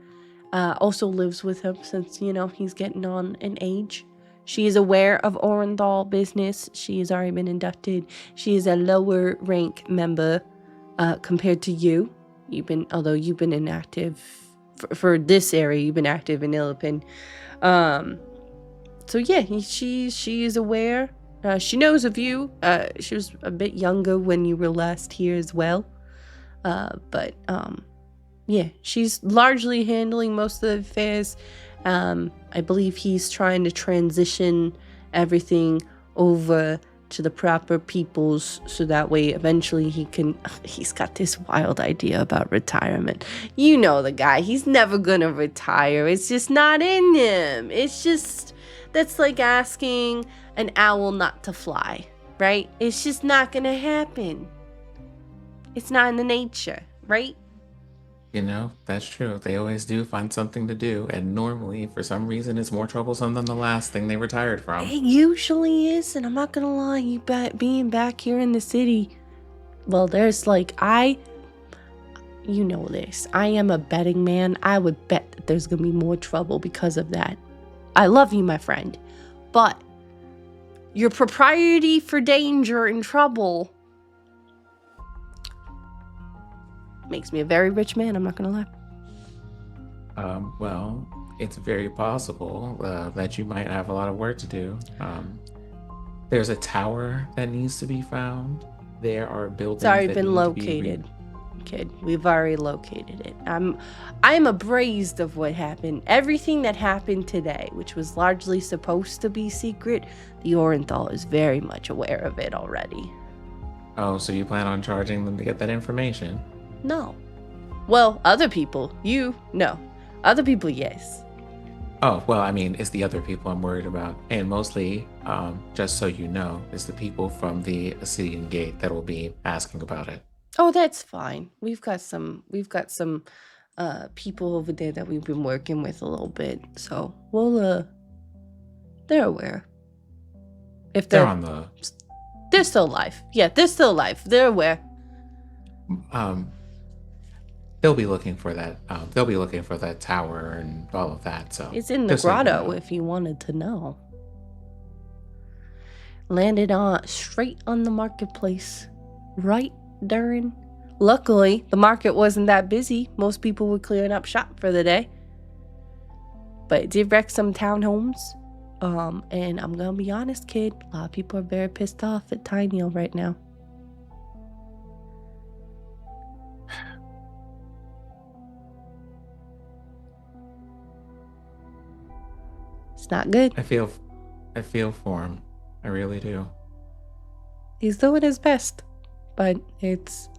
also lives with him since, he's getting on in age. She is aware of Orendal business. She has already been inducted. She is a lower rank member compared to you. Although you've been inactive for this area, you've been active in Illipin. So yeah, she is aware. She knows of you. She was a bit younger when you were last here as well. But yeah, she's largely handling most of the affairs. I believe he's trying to transition everything over to the proper peoples so that way eventually he's got this wild idea about retirement. You know the guy, he's never gonna retire. It's just not in him. That's like asking an owl not to fly, right? It's just not gonna happen. It's not in the nature, right? That's true. They always do find something to do, and normally, for some reason, it's more troublesome than the last thing they retired from. It usually is, and I'm not gonna lie, being back here in the city, well, there's you know this, I am a betting man. I would bet that there's gonna be more trouble because of that. I love you, my friend, but your propriety for danger and trouble makes me a very rich man, I'm not gonna lie. Well, it's very possible that you might have a lot of work to do. There's a tower that needs to be found. There are buildings. It's already that been need to located, kid. We've already located it. I'm appraised of what happened. Everything that happened today, which was largely supposed to be secret, the Orenthal is very much aware of it already. Oh, so you plan on charging them to get that information? No. Well, other people. You, no. Other people, yes. Oh, well, I mean, it's the other people I'm worried about. And mostly, just so you know, it's the people from the Assyrian Gate that will be asking about it. Oh, that's fine. We've got some people over there that we've been working with a little bit. So they're aware. If They're on the... They're still alive. Yeah, they're still alive. They're aware. they'll be looking for that. They'll be looking for that tower and all of that. So It's in the just so you grotto know. if you wanted to know. Landed on straight on the marketplace. Right during. Luckily, the market wasn't that busy. Most people were clearing up shop for the day. But it did wreck some townhomes. And I'm gonna be honest, kid. A lot of people are very pissed off at Tinyl right now. It's not good. I feel for him. I really do. He's doing his best. But it's...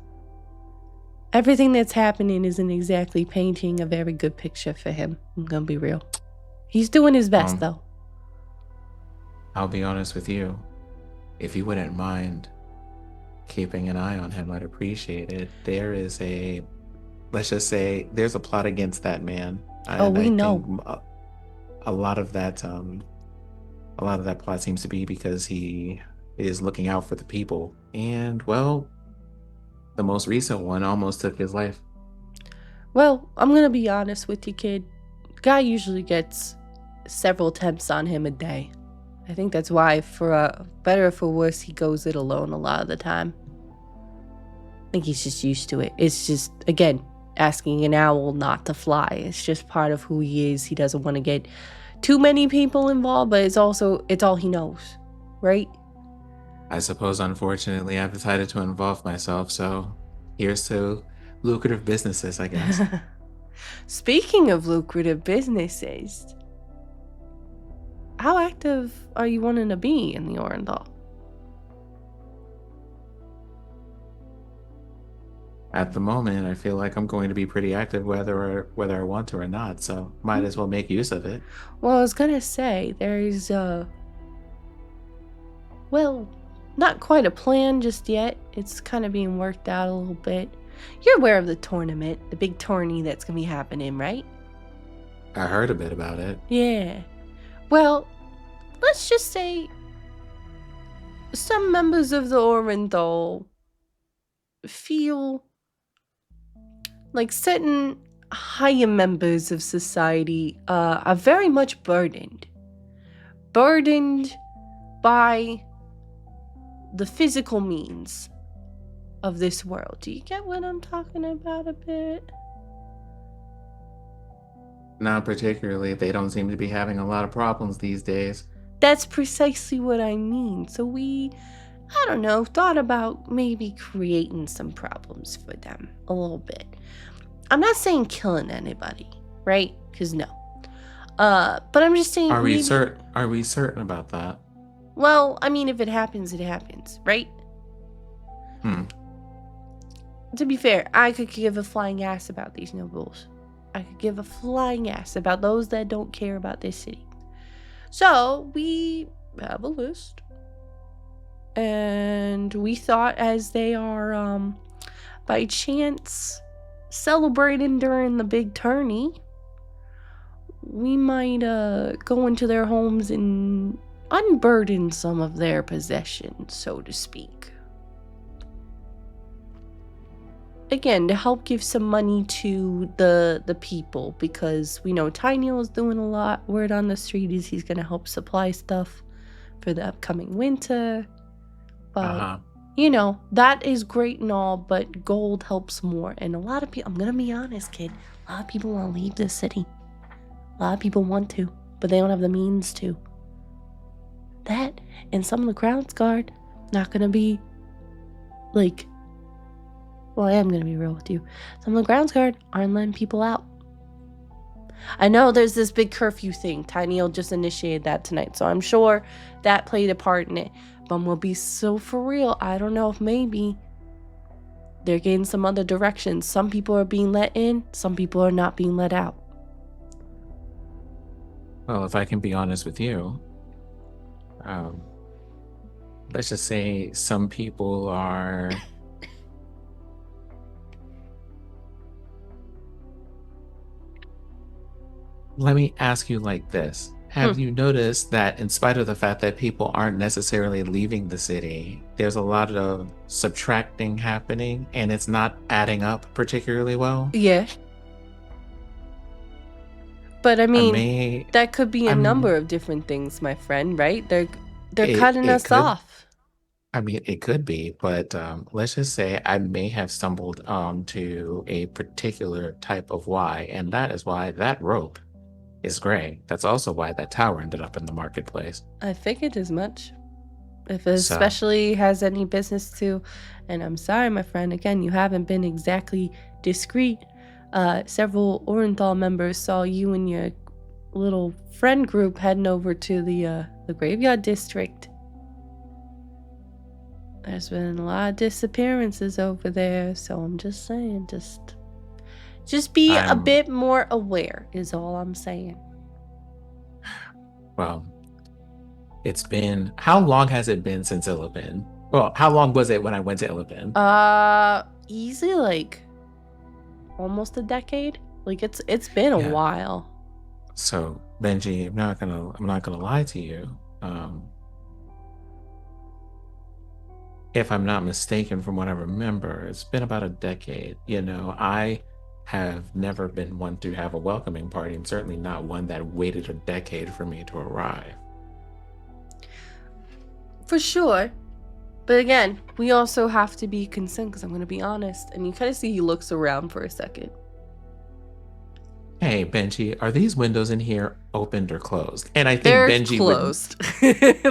everything that's happening isn't exactly painting a very good picture for him. I'm gonna be real. He's doing his best, though. I'll be honest with you. If you wouldn't mind keeping an eye on him, I'd appreciate it. There is let's just say, there's a plot against that man. We know. Think a lot of that plot seems to be because he is looking out for the people. And, well, the most recent one almost took his life. Well, I'm gonna be honest with you, kid. Guy usually gets several attempts on him a day. I think that's why, for better or for worse, he goes it alone a lot of the time. I think he's just used to it. It's just, again, asking an owl not to fly. It's just part of who he is. He doesn't want to get too many people involved, but it's all he knows, right? I suppose, unfortunately, I've decided to involve myself, so here's to lucrative businesses, I guess. Speaking of lucrative businesses, how active are you wanting to be in the Orenthal? At the moment, I feel like I'm going to be pretty active whether I want to or not, so might as well make use of it. Well, I was gonna say, there's, well, not quite a plan just yet. It's kind of being worked out a little bit. You're aware of the tournament, the big tourney that's gonna be happening, right? I heard a bit about it. Yeah. Well, let's just say some members of the Orenthal feel like certain higher members of society are very much burdened by the physical means of this world. Do you get what I'm talking about a bit? Not particularly. They don't seem to be having a lot of problems these days. That's precisely what I mean. So I don't know, thought about maybe creating some problems for them a little bit. I'm not saying killing anybody, right? Because no. But I'm just saying... Are we certain about that? Well, I mean, if it happens, it happens, right? To be fair, I could give a flying ass about these nobles. I could give a flying ass about those that don't care about this city. So, we have a list. And we thought, as they are, by chance, celebrating during the big tourney, we might go into their homes and unburden some of their possessions, so to speak. Again, to help give some money to the people, because we know Tinyl is doing a lot. Word on the street is he's going to help supply stuff for the upcoming winter. But, you know, that is great and all, but gold helps more. And a lot of people, I'm going to be honest, kid, a lot of people want to leave this city. A lot of people want to, but they don't have the means to. That, and some of the Crown's Guard, not going to be, like... Well, I am going to be real with you. Some of the grounds guard aren't letting people out. I know there's this big curfew thing. Tinyl just initiated that tonight, so I'm sure that played a part in it. But we'll be so for real. I don't know if maybe they're getting some other directions. Some people are being let in. Some people are not being let out. Well, if I can be honest with you, let's just say some people are... Let me ask you like this. have you noticed that in spite of the fact that people aren't necessarily leaving the city, there's a lot of subtracting happening and it's not adding up particularly well? Yeah. But I I mean, may, that could be a I'm, number of different things, my friend, right? They're it, cutting it us could, off. I mean, it could be, but let's just say I may have stumbled onto a particular type of why, and that is why that rope is gray. That's also why that tower ended up in the marketplace. I figured as much. If it So, especially has any business to, and I'm sorry, my friend, again, you haven't been exactly discreet. Several Orenthal members saw you and your little friend group heading over to the graveyard district. There's been a lot of disappearances over there, so I'm just saying, just be a I'm, bit more aware is all I'm saying. well, how long has it been since Illipin? Well, how long was it when I went to Illipin? Easily like almost a decade. Like it's been a Yeah. while. So, Benji, I'm not gonna lie to you. If I'm not mistaken from what I remember, it's been about a decade. I have never been one to have a welcoming party, and certainly not one that waited a decade for me to arrive. For sure. But again, we also have to be concerned because I'm going to be honest. And you kind of see he looks around for a second. Hey, Benji, are these windows in here opened or closed? And I think They're Benji closed.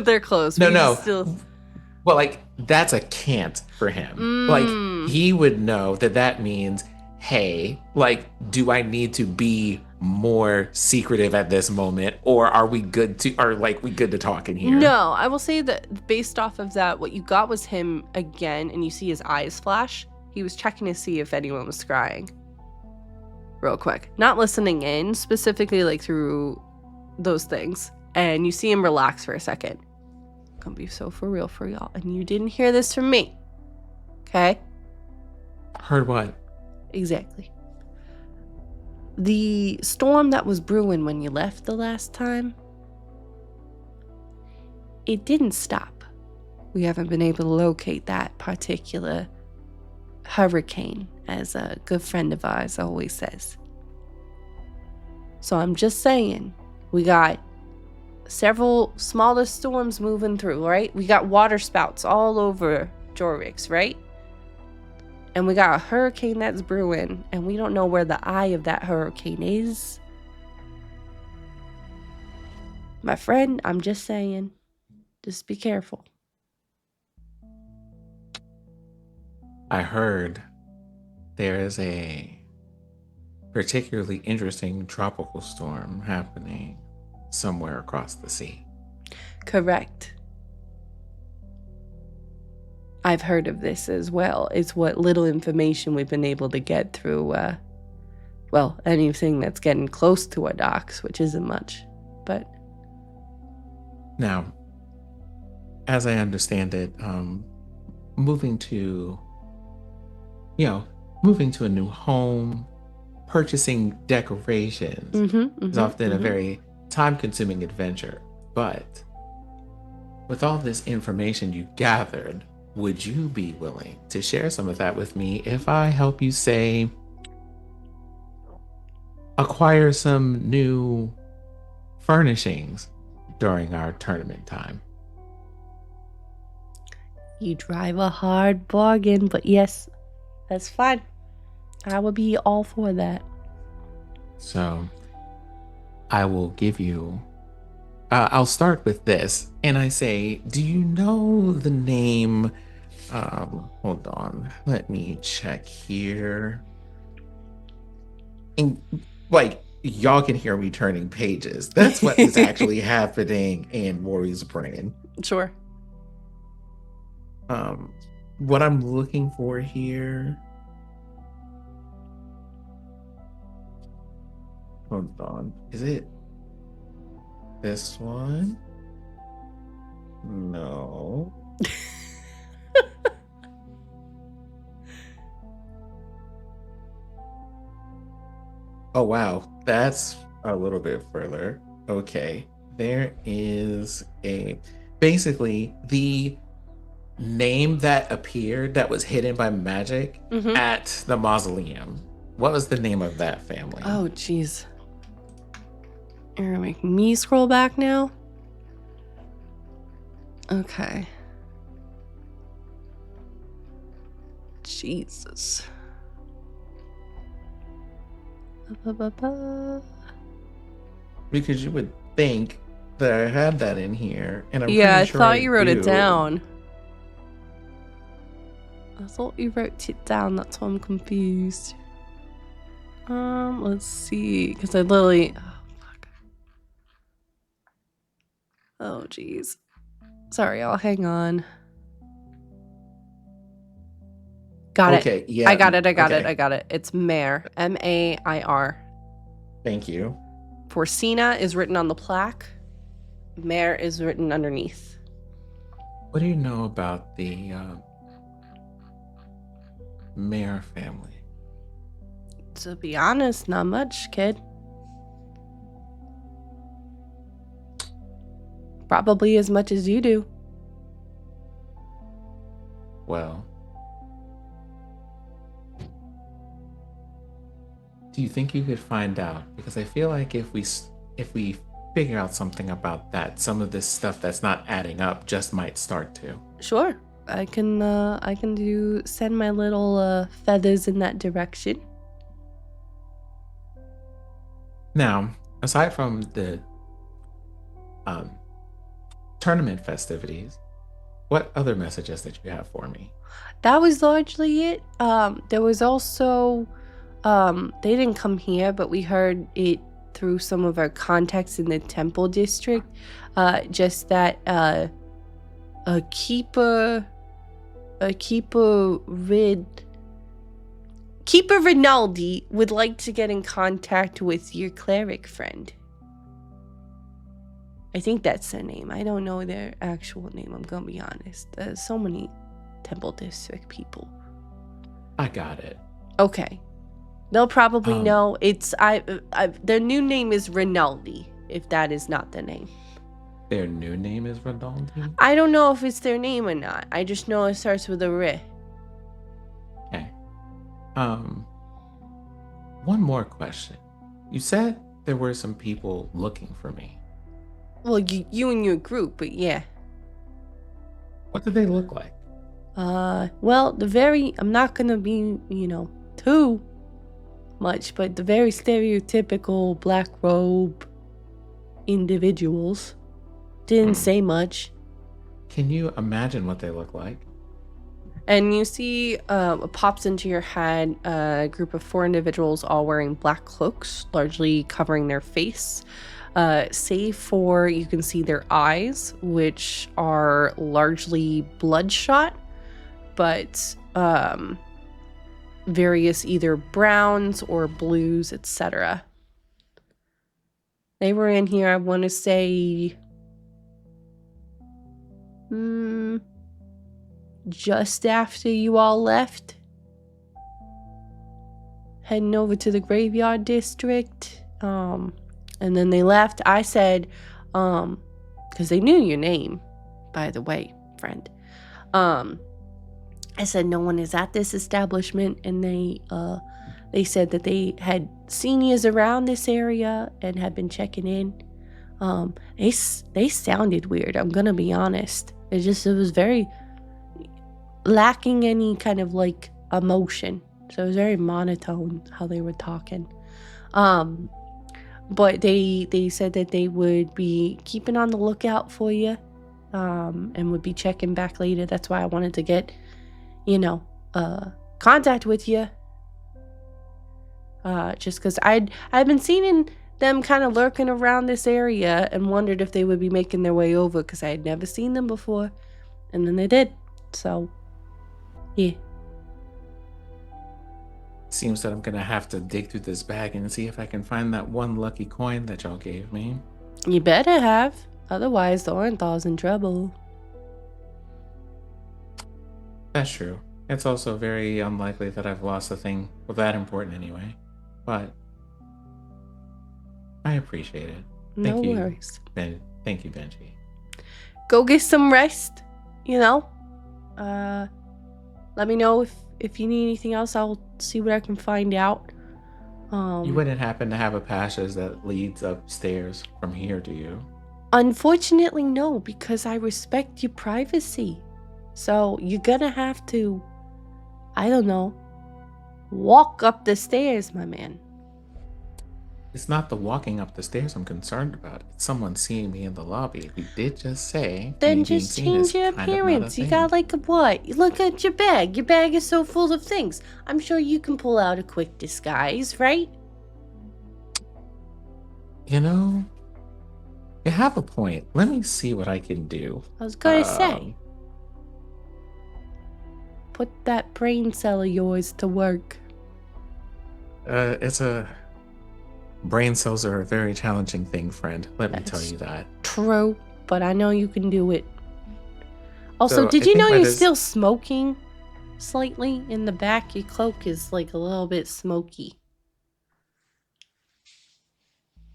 They're closed. No, We no. Still... Well, like, that's a can't for him. Like, he would know that means, hey, like, do I need to be more secretive at this moment, or are we good to talk in here? No, I will say that based off of that, what you got was him again, and you see his eyes flash. He was checking to see if anyone was scrying. Real quick. Not listening in, specifically like through those things. And you see him relax for a second. Gonna be so for real for y'all. And you didn't hear this from me. Okay? Heard what? Exactly. The storm that was brewing when you left the last time, it didn't stop. We haven't been able to locate that particular hurricane, as a good friend of ours always says. So I'm just saying, we got several smaller storms moving through, right? We got water spouts all over Jorvix, right? And we got a hurricane that's brewing, and we don't know where the eye of that hurricane is. My friend, I'm just saying, just be careful. I heard there is a particularly interesting tropical storm happening somewhere across the sea. Correct. I've heard of this as well. It's what little information we've been able to get through, anything that's getting close to our docks, which isn't much, but... Now, as I understand it, moving to a new home, purchasing decorations is often a very time-consuming adventure. But with all this information you gathered, would you be willing to share some of that with me if I help you, say, acquire some new furnishings during our tournament time? You drive a hard bargain, but yes, that's fine. I would be all for that. So, I will give you... I'll start with this, and I say, do you know the name... hold on, let me check here. And, y'all can hear me turning pages. That's what is actually happening in Maury's brain. Sure. What I'm looking for here... Hold on. Is it this one? No. Oh, wow. That's a little bit further. Okay. There is basically the name that appeared that was hidden by magic Mm-hmm. at the mausoleum. What was the name of that family? Oh, jeez. You're gonna make me scroll back now? Okay. Jesus. Because you would think that I had that in here, and I'm Yeah, I pretty sure thought you wrote it do. down. I thought you wrote it down. That's why I'm confused. Let's see. Because I literally... Oh, fuck. Oh, jeez. Sorry, y'all. Hang on. Got it. Okay, yeah. I got it. Okay. It's Mair. M-A-I-R. Thank you. Porcina is written on the plaque. Mair is written underneath. What do you know about the Mayer family? To be honest, not much, kid. Probably as much as you do. Well, do you think you could find out? Because I feel like if we figure out something about that, some of this stuff that's not adding up just might start to. Sure. I can send my little feathers in that direction. Now, aside from the tournament festivities, what other messages that you have for me? That was largely it. There was also they didn't come here, but we heard it through some of our contacts in the temple district. Just that a keeper Rinaldi would like to get in contact with your cleric friend. I think that's their name. I don't know their actual name, I'm gonna be honest. There's so many temple district people. I got it. Okay. They'll probably know. It's their new name is Rinaldi, if that is not the name. Their new name is Rinaldi? I don't know if it's their name or not. I just know it starts with a R. Okay. One more question. You said there were some people looking for me. Well, you and your group, but yeah. What do they look like? Well, I'm not gonna be, too much, but the very stereotypical black robe individuals. Didn't say much. Can you imagine what they look like? And you see, it pops into your head a group of 4 individuals all wearing black cloaks, largely covering their face. Save for, you can see their eyes, which are largely bloodshot, but various either browns or blues, etc. They were in here, I want to say, just after you all left, heading over to the graveyard district. And then they left. I said, because they knew your name, by the way, friend. I said no one is at this establishment, and they said that they had seniors around this area and had been checking in. They sounded weird, I'm gonna be honest. It was very lacking any kind of like emotion. So it was very monotone how they were talking. But they said that they would be keeping on the lookout for you, and would be checking back later. That's why I wanted to get, contact with you. Just because I'd been seeing them kind of lurking around this area and wondered if they would be making their way over, because I had never seen them before, and then they did. So, yeah. Seems that I'm gonna have to dig through this bag and see if I can find that one lucky coin that y'all gave me. You better have. Otherwise, the Orenthal's in trouble. That's true. It's also very unlikely that I've lost a thing that important anyway. But I appreciate it. No Thank you, worries. Thank you, Benji. Go get some rest, you know. Let me know if you need anything else. I'll see what I can find out. You wouldn't happen to have a passage that leads upstairs from here, do you? Unfortunately, no, because I respect your privacy. So you're gonna have to, I don't know, walk up the stairs, my man. It's not the walking up the stairs I'm concerned about. It's someone seeing me in the lobby. We did just say Then me being just seen is change your kind of not a appearance. You thing. got like a what? You look at your bag. Your bag is so full of things. I'm sure you can pull out a quick disguise, right? You know, you have a point. Let me see what I can do. I was gonna say. Put that brain cell of yours to work. It's a brain cells are a very challenging thing, friend. Let me tell That's you that. True, but I know you can do it. Also, So, did I you think know by you're this- still smoking slightly in the back? Your cloak is like a little bit smoky.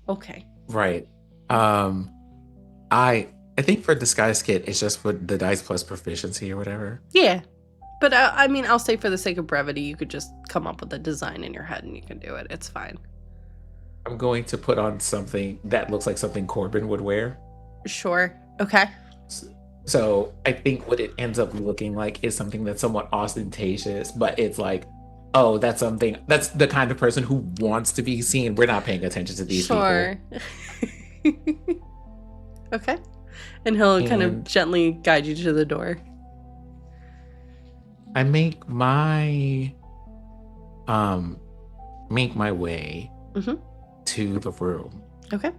Okay. Right. I think for disguise kit, it's just with the dice plus proficiency or whatever. Yeah. But I mean, I'll say for the sake of brevity, you could just come up with a design in your head and you can do it. It's fine. I'm going to put on something that looks like something Corbin would wear. Sure. Okay. So I think what it ends up looking like is something that's somewhat ostentatious, but it's like, oh, that's the kind of person who wants to be seen. We're not paying attention to these people. Okay. And he'll kind of And- gently guide you to the door. I make my way Mhm. to the room. Okay.